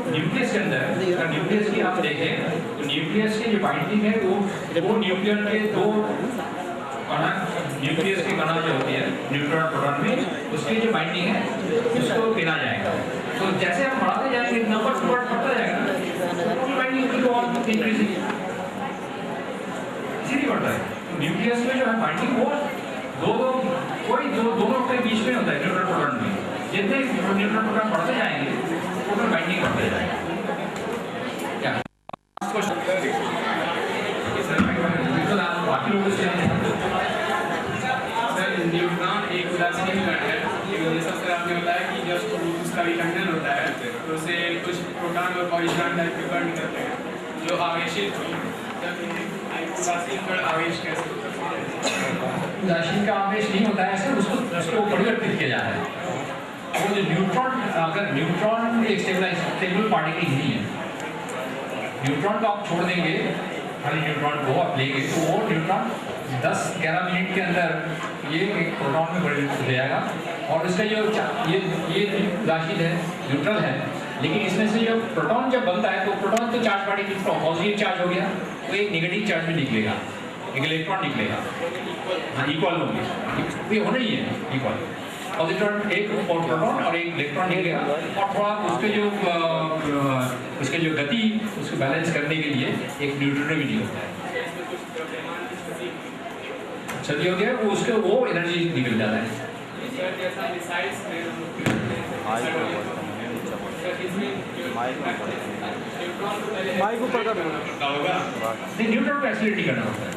Nucleus के अंदर nucleus की आप देखें तो न्यूक्लियस की जो बाइंडिंग है वो न्यूक्लियर के दो कणा, न्यूक्लियस की कणा जो होती है न्यूट्रॉन प्रोटॉन में, उसकी जो बाइंडिंग है उसको गिना जाएगा। तो जैसे हम बढ़ाते जाएंगे नंबर बढ़ता जाएगा, तो बाइंडिंग की और इंक्रीजिंग इसीलिए बढ़ता है। तो न्यूक्लियस में जो है बाइंडिंग वो दोनों के बीच में होता है न्यूट्रॉन प्रोटॉन में। जितने न्यूट्रॉन प्रोटॉन बढ़ते जाएंगे उतना बाइंडिंग बढ़ते जाएगा। क्या बाकी लोगों से न्यूट्रॉन एक उदासीन कण है, जैसा सर आपने बताया कि जब उसका विखंडन होता है तो उसे कुछ प्रोटॉन और पॉजिट्रॉन टाइप के कण निकलते हैं जो आवेशित उदासीन कण आवेश कैसे होता है? उदासीन का आवेश नहीं होता है, सर उसको परिवर्तित किया जाता है। वो जो न्यूट्रॉन, अगर न्यूट्रॉन एक स्टेबल पार्टिकल नहीं है, न्यूट्रॉन को आप छोड़ देंगे, खाली न्यूट्रॉन को आप लेंगे तो वो न्यूट्रॉन 10-11 मिनट के अंदर ये एक प्रोटॉन में परिवर्तित हो जाएगा। और इसका जो ये उदासीन है, न्यूट्रल है, लेकिन इसमें से जो प्रोटॉन जब बनता है तो प्रोटॉन तो चार्ज पार्टिकल पॉजिटिव चार्ज हो गया तो एक नेगेटिव चार्ज में निकलेगा, एक इलेक्ट्रॉन निकलेगा। हाँ, इक्वल होंगे, ये होना ही है इक्वल। पॉजिट्रॉन एक प्रोटॉन और एक इलेक्ट्रॉन निकलेगा और थोड़ा उसके जो गति उसको बैलेंस करने के लिए एक न्यूट्रॉन भी निकलता है। क्षति हो गया वो एनर्जी निकल जाता है। माइक ऊपर कर नहीं, न्यूट्रॉन को एक्सीलरेट नहीं करना होता है।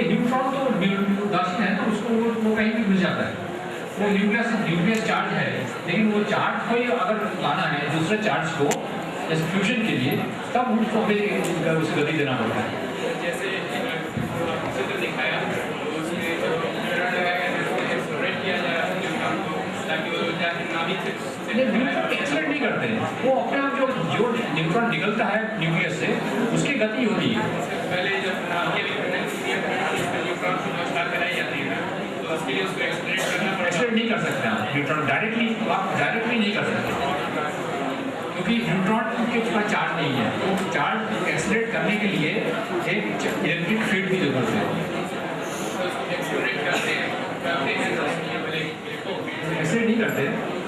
न्यूट्रॉन तो उदासीन है तो उसको वो कहीं भी घुस जाता है। वो न्यूक्लियस चार्ज है, लेकिन वो चार्ज को अगर लाना है दूसरे चार्ज को जैसे फ्यूजन के लिए, तब उसको उसे गति देना पड़ता है। जैसे चित्र दिखाया उसमें एक्सप्लोरेट किया जा रहा है ताकि वो नाभिक न्यूट्रॉन एक्सीलरेट नहीं करते हैं, वो अपने आप जो न्यूट्रॉन निकलता है न्यूक्लियस से उसकी गति होती है। पहले जब न्यूट्रॉन की व्यवस्था कराई जाती है तो उसके लिए उसको एक्सप्लोरेट करना पड़ता है। एक्सीलरेट नहीं कर सकते आप न्यूट्रॉन डायरेक्टली नहीं कर सकते, क्योंकि न्यूट्रॉन के पास चार्ज नहीं है। तो चार्ज एक्सीलरेट करने के लिए एक इलेक्ट्रिक फील्ड की जरूरत है। एक्सप्लोरेट करते हैं एक्सीलरेट नहीं करते,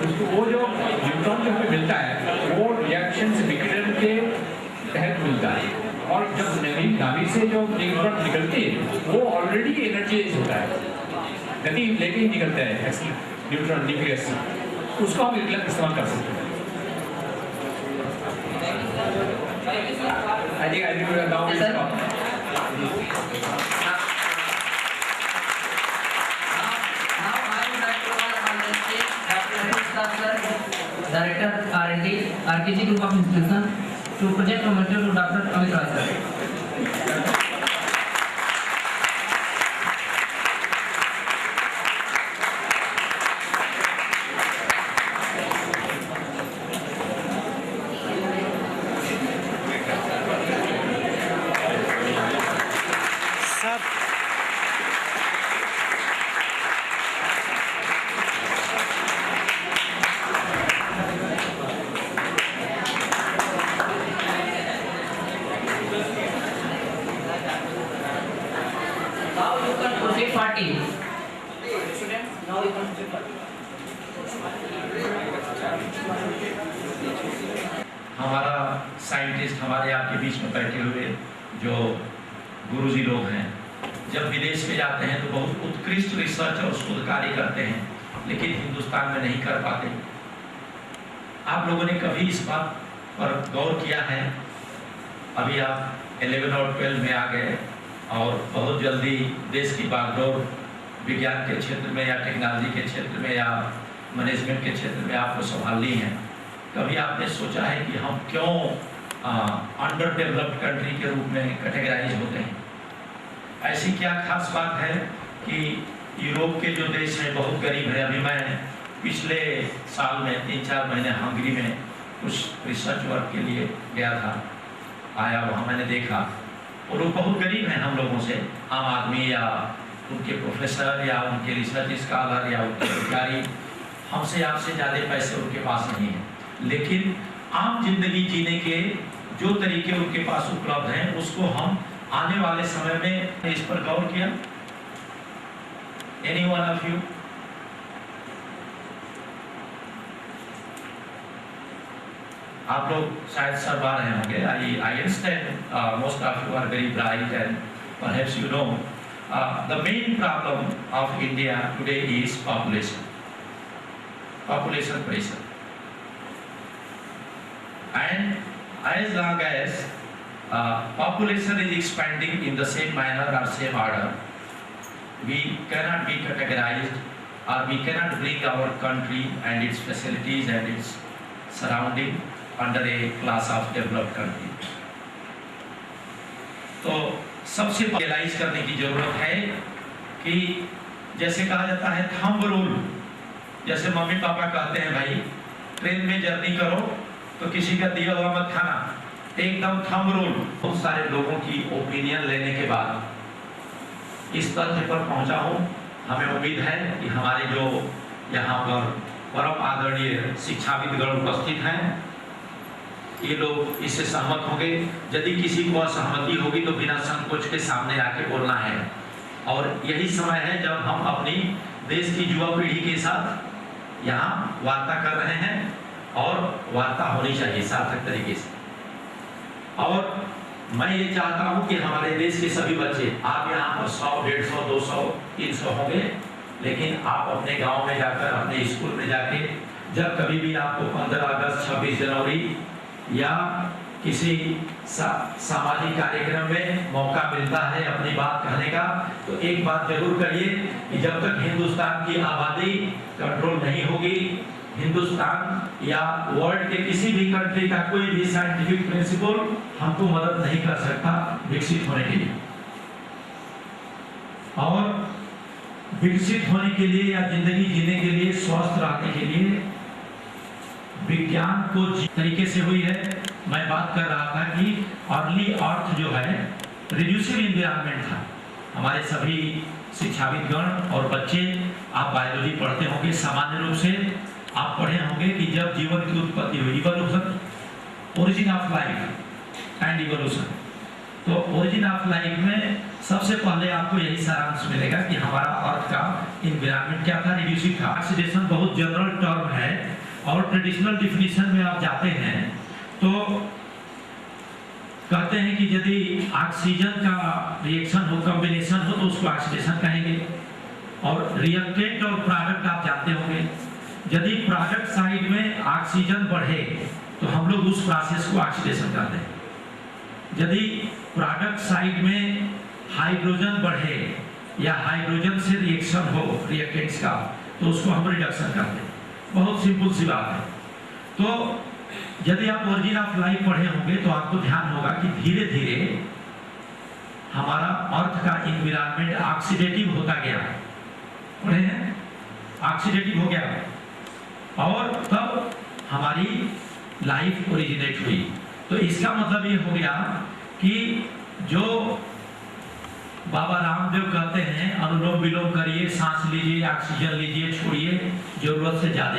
उसको वो जो न्यूट्रॉन जो हमें मिलता है वो रिएक्शन विकिरण के तहत मिलता है। और जब नाभिक से जो न्यूट्रॉन निकलती है वो ऑलरेडी एनर्जाइज होता है, गति लेके ही निकलता है न्यूट्रॉन न्यूक्लियस से, उसको हम इस्तेमाल कर सकते हैं। I think now we stop. Director R&D, RKG Group of Institution, to project promoter to Dr. Amit Raj sir. हमारा साइंटिस्ट हमारे आपके बीच में बैठे हुए जो गुरुजी लोग हैं, जब विदेश में जाते हैं तो बहुत उत्कृष्ट रिसर्च और शोध कार्य करते हैं, लेकिन हिंदुस्तान में नहीं कर पाते। आप लोगों ने कभी इस बात पर गौर किया है? अभी आप 11 और 12 में आ गए और बहुत जल्दी देश की बागडोर विज्ञान के क्षेत्र में या टेक्नोलॉजी के क्षेत्र में या मैनेजमेंट के क्षेत्र में आपको संभालनी है। कभी आपने सोचा है कि हम क्यों अंडर डेवलप्ड कंट्री के रूप में कैटेगराइज होते हैं? ऐसी क्या खास बात है कि यूरोप के जो देश हैं बहुत गरीब है? अभी मैं पिछले साल में 3-4 महीने हंगरी में कुछ रिसर्च वर्क के लिए गया था, आया, वहाँ मैंने देखा वो लोग बहुत गरीब हैं हम लोगों से, आम आदमी या उनके प्रोफेसर या उनके रिसर्च स्कॉलर या उनके अधिकारी हमसे आपसे ज़्यादा पैसे उनके पास नहीं है, लेकिन आम जिंदगी जीने के जो तरीके उनके पास उपलब्ध हैं उसको हम आने वाले समय में इस पर गौर किया? Any one of you? आप लोग शायद सब आ रहे होंगे। I understand most of you are very bright and perhaps you know the main problem of India today is population pressure, and as long as population is expanding in the same manner or same order, we cannot be categorized or we cannot bring our country and its facilities and its surrounding under a class of developed country. तो सबसे realise करने की जरूरत है कि जैसे कहा जाता है थंब रूल, जैसे मम्मी पापा कहते हैं भाई ट्रेन में जर्नी करो तो किसी का दिया हुआ मत खाना, एकदम थंब रूल। बहुत सारे लोगों की ओपिनियन लेने के बाद इस तथ्य पर पहुंचा हूं, हमें उम्मीद है कि हमारे जो यहाँ पर परम आदरणीय शिक्षाविदगण उपस्थित हैं ये लोग इससे सहमत होंगे। यदि किसी को असहमति होगी तो बिना संकोच के सामने आके बोलना है, और यही समय है जब हम अपनी देश की युवा पीढ़ी के साथ यहाँ वार्ता कर रहे हैं, और वार्ता होनी चाहिए सार्थक तरीके से। और मैं ये चाहता हूँ कि हमारे देश के सभी बच्चे, आप यहाँ पर 100, 150, 200, 300 होंगे, लेकिन आप अपने गांव में जाकर, अपने स्कूल में जाके, जब कभी भी आपको 15 अगस्त, 26 जनवरी या किसी सामाजिक कार्यक्रम में मौका मिलता है अपनी बात कहने का, तो एक बात जरूर करिए कि जब तक हिंदुस्तान की आबादी कंट्रोल नहीं होगी, हिंदुस्तान या वर्ल्ड के किसी भी कंट्री का कोई भी साइंटिफिक प्रिंसिपल हमको मदद नहीं कर सकता विकसित होने के लिए। और विकसित होने के लिए या जिंदगी जीने के लिए, स्वस्थ रहने के लिए विज्ञान को जिस तरीके से हुई है, मैं बात कर रहा था कि अर्ली अर्थ जो है रिड्यूसिव एनवायरनमेंट था। हमारे सभी शिक्षाविदगण और बच्चे, आप बायोलॉजी पढ़ते होंगे, सामान्य रूप से आप पढ़े होंगे कि जब जीवन की उत्पत्ति हुई, evolution, origin of life and evolution, तो ओरिजिन ऑफ लाइफ में सबसे पहले आपको यही सारांश मिलेगा कि हमारा अर्थ का एनवायरनमेंट क्या था, रिड्यूसिव था। ऑक्सीडेशन बहुत जनरल टर्म है, और ट्रेडिशनल डिफिनीशन में आप जाते हैं तो कहते हैं कि यदि ऑक्सीजन का रिएक्शन हो, कॉम्बिनेशन हो, तो उसको ऑक्सीडेशन कहेंगे। और रिएक्टेंट और प्रोडक्ट आप जानते होंगे, यदि प्रोडक्ट साइड में ऑक्सीजन बढ़े तो हम लोग उस प्रोसेस को ऑक्सीडेशन कहते हैं। यदि प्रोडक्ट साइड में हाइड्रोजन बढ़े या हाइड्रोजन से रिएक्शन हो रिएक्टेंट्स का, तो उसको हम रिडक्शन कहते हैं। बहुत सिंपल सी बात है। तो यदि आप ओरिजिन ऑफ लाइफ पढ़े होंगे तो आपको ध्यान होगा कि धीरे धीरे हमारा अर्थ का एनवायरनमेंट ऑक्सीडेटिव होता गया, पढ़े हैं, ऑक्सीडेटिव हो गया, और तब हमारी लाइफ ओरिजिनेट हुई। तो इसका मतलब ये हो गया कि जो बाबा रामदेव कहते हैं अनुलोम विलोम करिए, सांस लीजिए, ऑक्सीजन लीजिए, छोड़िए जरूरत से ज्यादा।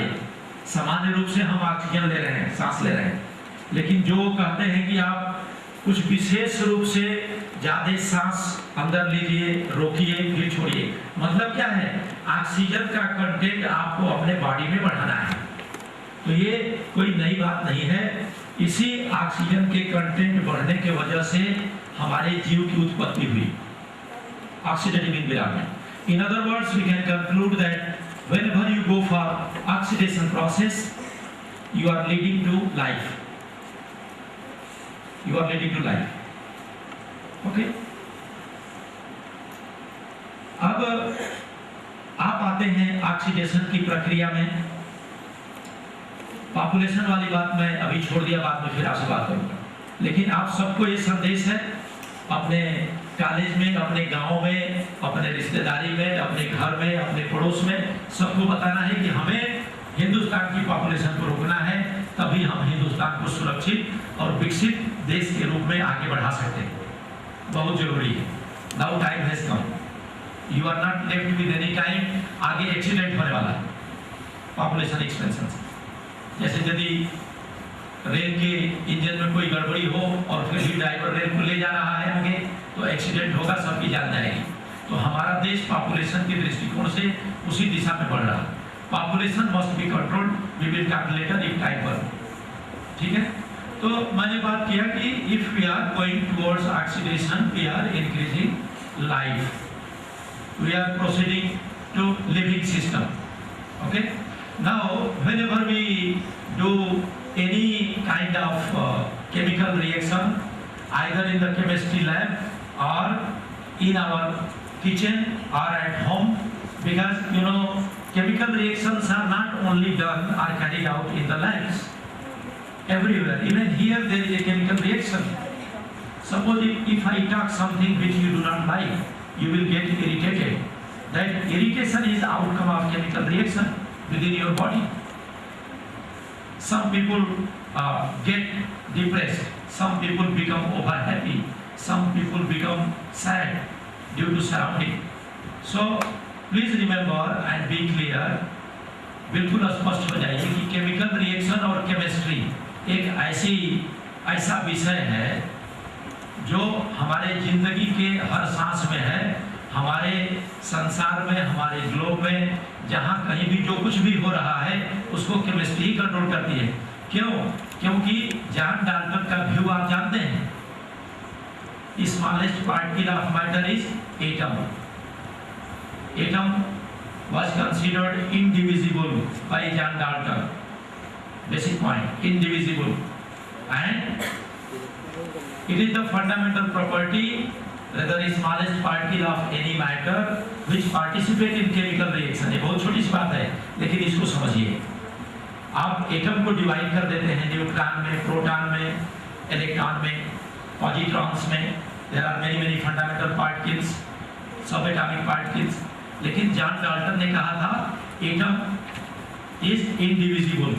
सामान्य रूप से हम ऑक्सीजन ले रहे हैं, सांस ले रहे हैं, लेकिन जो कहते हैं कि आप कुछ विशेष रूप से ज्यादा सांस अंदर लीजिए, रोकिए, फिर छोड़िए, मतलब क्या है, ऑक्सीजन का कंटेंट आपको अपने बॉडी में बढ़ाना है। तो ये कोई नई बात नहीं है, इसी ऑक्सीजन के कंटेंट बढ़ने के वजह से हमारे जीव की उत्पत्ति हुई, oxidative environment. In other words, we can conclude that whenever you go for oxidation process, you are leading to life. You are leading to life. Okay? अब आप आते हैं ऑक्सीडेशन की प्रक्रिया में। पॉपुलेशन वाली बात मैं अभी छोड़ दिया, बाद में फिर आपसे बात करूंगा। लेकिन आप सबको ये संदेश है, अपने कॉलेज में, अपने गांव में, अपने रिश्तेदारी में, अपने घर में, अपने पड़ोस में सबको बताना है कि हमें हिंदुस्तान की पॉपुलेशन को रोकना है, तभी हम हिंदुस्तान को सुरक्षित और विकसित देश के रूप में आगे बढ़ा सकते हैं। बहुत जरूरी है। Now time has come, you are not left with any time. आगे एक्सीडेंट होने वाला है, पॉपुलेशन एक्सपेंशन से। जैसे यदि रेल के इंजन में कोई गड़बड़ी हो और फिर भी ड्राइवर रेल को ले जा रहा है आगे, तो एक्सीडेंट होगा, सबकी जान जाएगी। तो हमारा देश पॉपुलेशन के दृष्टिकोण से उसी दिशा में बढ़ रहा है। Population must be controlled, we will calculate if time पर। ठीक है, तो मैंने बात किया कि if we are going towards oxidation, we are increasing life, we are proceeding to living system. Okay, now whenever we do any kind of chemical reaction either in the chemistry lab or in our kitchen or at home, because you know chemical reactions are not only done or carried out in the labs, everywhere, even here there is a chemical reaction. Suppose if I talk something which you do not like, you will get irritated. That irritation is outcome of chemical reaction within your body. Some people get depressed, some people become over happy, some people become sad due to surrounding. So please remember and be clear, बिल्कुल स्पष्ट हो जाइए कि chemical reaction और chemistry एक ऐसा विषय है जो हमारे जिंदगी के हर सांस में है, हमारे संसार में, हमारे ग्लोब में, जहाँ कहीं भी जो कुछ भी हो रहा है उसको केमिस्ट्री कंट्रोल करती है। क्यों? क्योंकि जॉन डाल्टन का व्यू आप जानते हैं, smallest particle of matter is atom. Atom was considered indivisible by John Dalton. Basic point, indivisible, and it is the fundamental property, the smallest particle of any matter which participate in chemical reaction. ये बहुत छोटी सी बात है, लेकिन इसको समझिए। आप atom को डिवाइड कर देते हैं न्यूट्रॉन में, प्रोटॉन में, इलेक्ट्रॉन में, पॉजिट्रॉन्स में। There are many fundamental particles, subatonic particles. लेकिन जॉन डाल्टन ने कहा था atom is indivisible,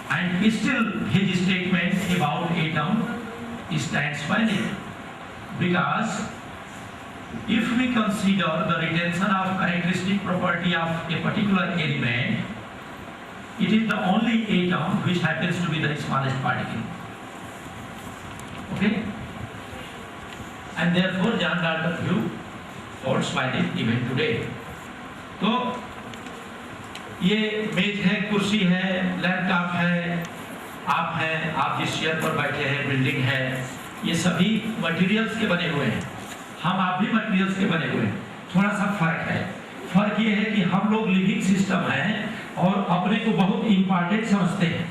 and still his statement about atom stands valid, because if we consider the retention of characteristic property of a particular element, it is the only atom which happens to be the smallest particle. Okay, and therefore John Dalton view holds valid even today. तो ये मेज है, कुर्सी है, laptop है, आप हैं, आप जिस चेयर पर बैठे हैं, बिल्डिंग है, ये सभी मटेरियल्स के बने हुए हैं। हम आप भी मटेरियल्स के बने हुए हैं। थोड़ा सा फर्क है। फर्क ये है कि हम लोग लिविंग सिस्टम हैं और अपने को बहुत इंपॉर्टेंट समझते हैं,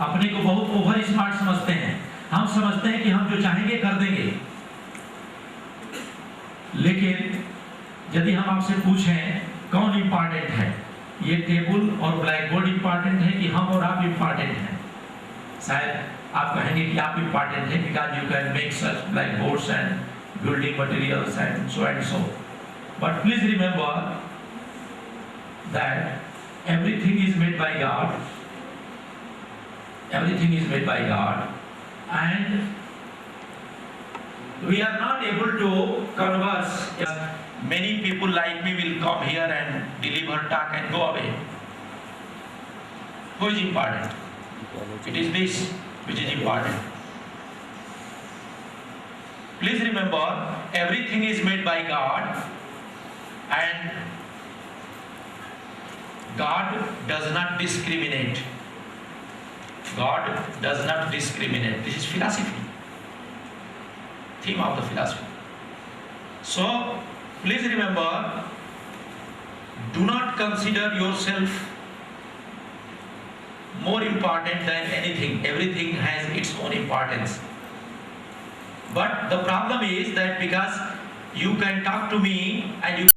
अपने को बहुत ओवर स्मार्ट समझते हैं। हम समझते हैं कि हम जो चाहेंगे कर देंगे। लेकिन यदि हम आपसे पूछें कौन इंपॉर्टेंट है, ये टेबल और ब्लैक बोर्ड इंपॉर्टेंट है कि हम और आप इंपॉर्टेंट हैं? शायद आप कहेंगे कि आप इंपॉर्टेंट हैं, because you can make such black boards and building materials and so. But please remember that everything is made by God, everything is made by God, and we are not able to converse. Many people like me will come here and deliver talk and go away. Who is important? It is this which is important. Please remember, everything is made by God, and God does not discriminate. God does not discriminate. This is philosophy, theme of the philosophy. So please remember, do not consider yourself more important than anything. Everything has its own importance. But the problem is that because you can talk to me and you